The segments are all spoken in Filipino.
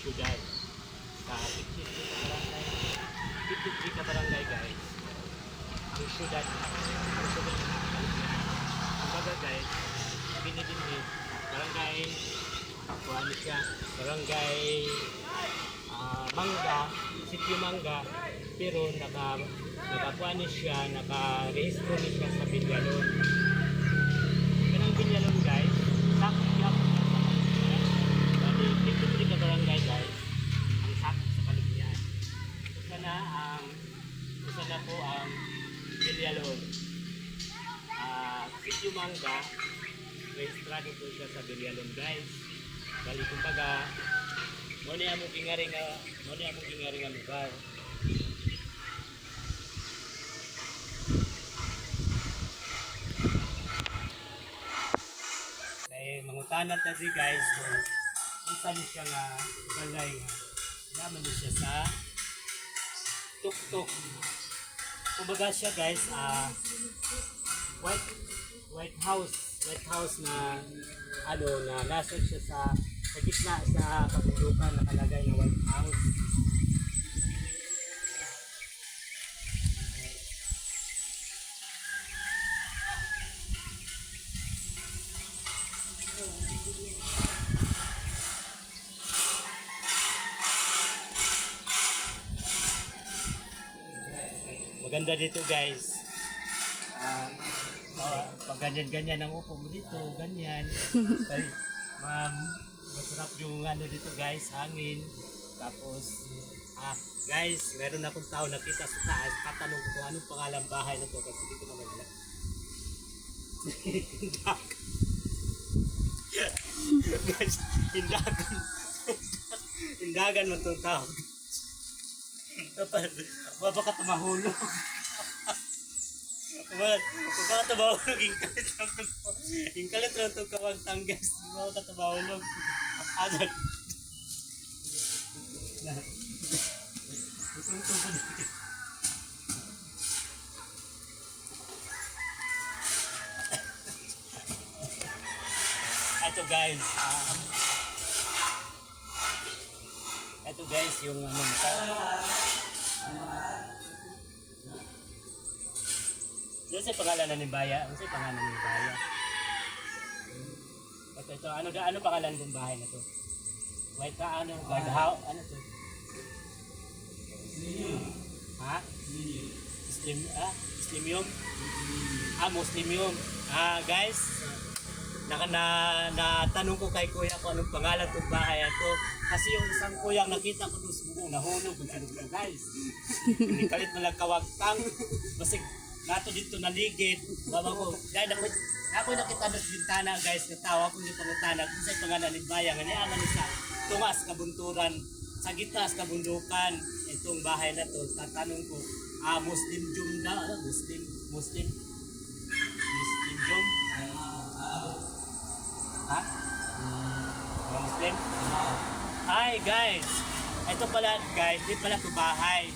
syudad. Sa 53 ka barangay guys. Ang syudad na. Kumbaga guys, binibindi, barangay, ano siya, barangay Mangga, Sitio Mangga, pero nakakuha siya, nakarehistro siya sa Binyalon. Ganang Binyalon guys, sakit siya po sa Kaligyan. Bali, 53 ka barangay guys, ang sakit sa Kaligyan. Isa na po ang Binyalon. Sitio Mangga, rehistrado po siya sa Binyalon guys. Bali, kumbaga, muna yung mong kingaring ang lugar. Kaya mangutanat na guys kung saan siya nga balay nga. Naman siya sa tuktok. Kumbaga siya guys, White House na na nasa siya sa gitna sa kabundukan nakalagay na White House. Maganda dito guys. Pag ganyan-ganyan ang upo mo dito, ganyan. Masarap yung ano dito guys, hangin. Tapos, guys, meron akong tao nakita sa taas. Tatanong ko kung anong pangalang bahay na to kasi dito naman nila. Guys, hindagan mo itong tao. Baka tumahulog. Baka tumahulog yung kalit lang itong kawang tanggas. Baka tumahulog. Agad. Ito guys, yung ano Yan sa pangalan na Nimbaya. Ano sa pangalan ng Nimbaya? Ito, ano pangalan ng bahay na to? White ka, guardhouse, ano to? Ha? Muslimium? Muslimium. Guys, natanong ko kay kuya kung anong pangalan ng bahay ito. Kasi yung isang kuya nakita ko doon sa bubong, nahulog kung ano ko guys. Hindi kalit malang kawagtang. Basig, nato dito naligid. Baba ko, dahil ako nakita doon sa bintana guys, natawa ko yung pangutana. Kung sa'y pangalan ng bayan, ganiyaman sa tungas kabunturan, sa gitna sa kabundukan, itong bahay na to. Tatanong ko, Muslim Jum na, Muslim Jum? Ha? Muslim? Hi guys! Ito pala guys, di pala ito bahay.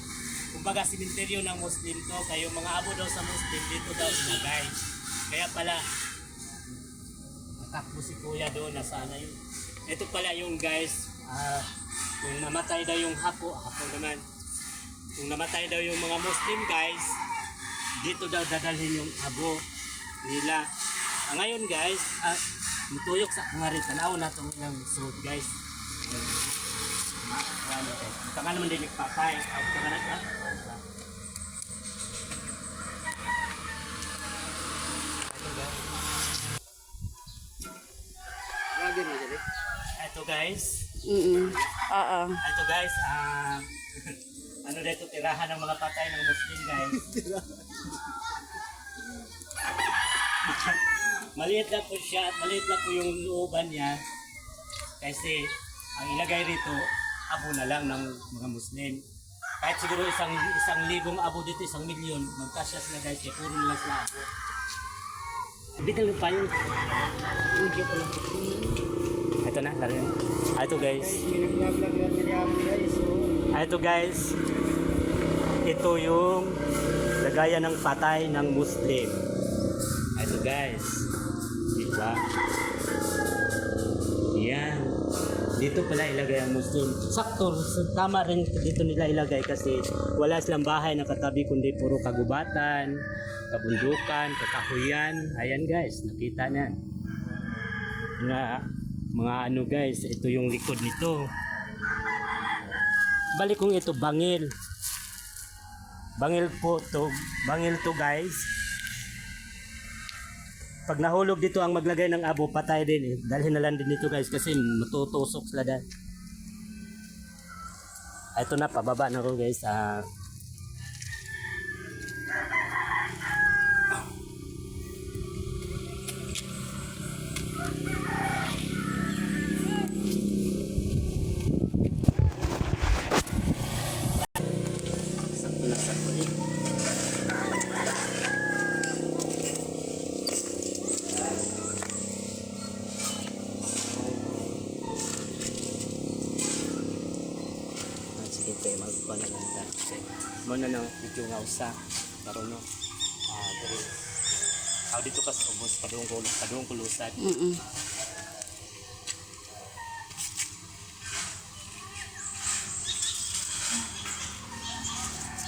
Kumbaga simenteryo ng Muslim to, kayo mga abo daw sa Muslim, dito daw sila guys. Kaya pala, natakbo si kuya doon, nasana yun. Ito pala yung guys, kung namatay daw yung hapon naman. Kung namatay daw yung mga Muslim guys, dito daw dadalhin yung abo nila. Ngayon guys, mutuyok sa kung rin, tanaw na itong ilang suit guys. Tanga naman din nagpapay. Tanga na ito. Ito guys. Ito guys, ano dito tirahan ng mga patay ng Muslim guys. Maliit lang po siya, maliit lang po yung looban niya. Kasi ang ilagay rito, abo na lang ng mga Muslim. Kahit siguro isang libong abo dito, 1 milyon, magkasya sila guys, kaya puro lang sila abo. Bigal pa yun. Ito na, laro yun. Ito guys. Ito guys. Ito yung lagayan ng patay ng Muslim. Ito guys. Diba? Yan. dito pala ilagay ang Muslim. Sakto, tama rin dito nila ilagay kasi wala silang bahay na katabi kundi puro kagubatan, kabundukan, kakahuyan. Ayan guys, nakita niyan. Nga, mga ano guys, ito yung likod nito. Balik kong ito, bangil. Bangil po to, bangil to guys. Pag nahulog dito ang maglagay ng abo, patay din eh. Dalhin na lang din dito guys kasi matutusok sila dahil. Ito na, pababa na ko guys. Sakto na sakto eh. Sige tayo magpanalanda. Muna na video nga usa. Karoon no. Dito ka sa ubos, padung kulusad.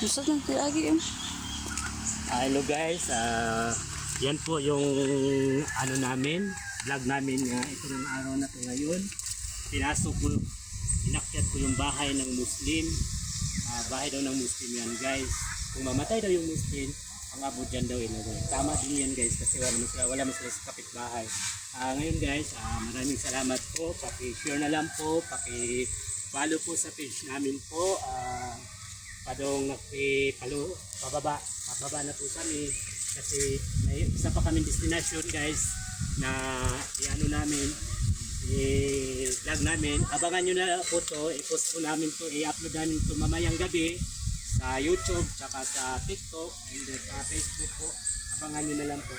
Masad lang lagi yun. Hello guys, yan po yung ano namin, vlog namin nga ito ng araw na to ngayon. Pinasok ko, inakyat ko yung bahay ng Muslim. Bahay daw ng Muslim yan guys. Kung mamatay daw yung Muslim, ang abot dyan daw ilagay. Tama din yan guys kasi wala mo sila sa kapitbahay. Ngayon guys, maraming salamat po. Paki-share na lang po, paki-follow po sa page namin po. Padong pababa na po kami kasi may isa pa kaming destination guys na i-ano namin i-vlog namin. Abangan nyo na po to, i-post po namin to, i-upload namin to mamayang gabi sa YouTube tsaka sa TikTok and sa Facebook po. Abangan nyo na lang po.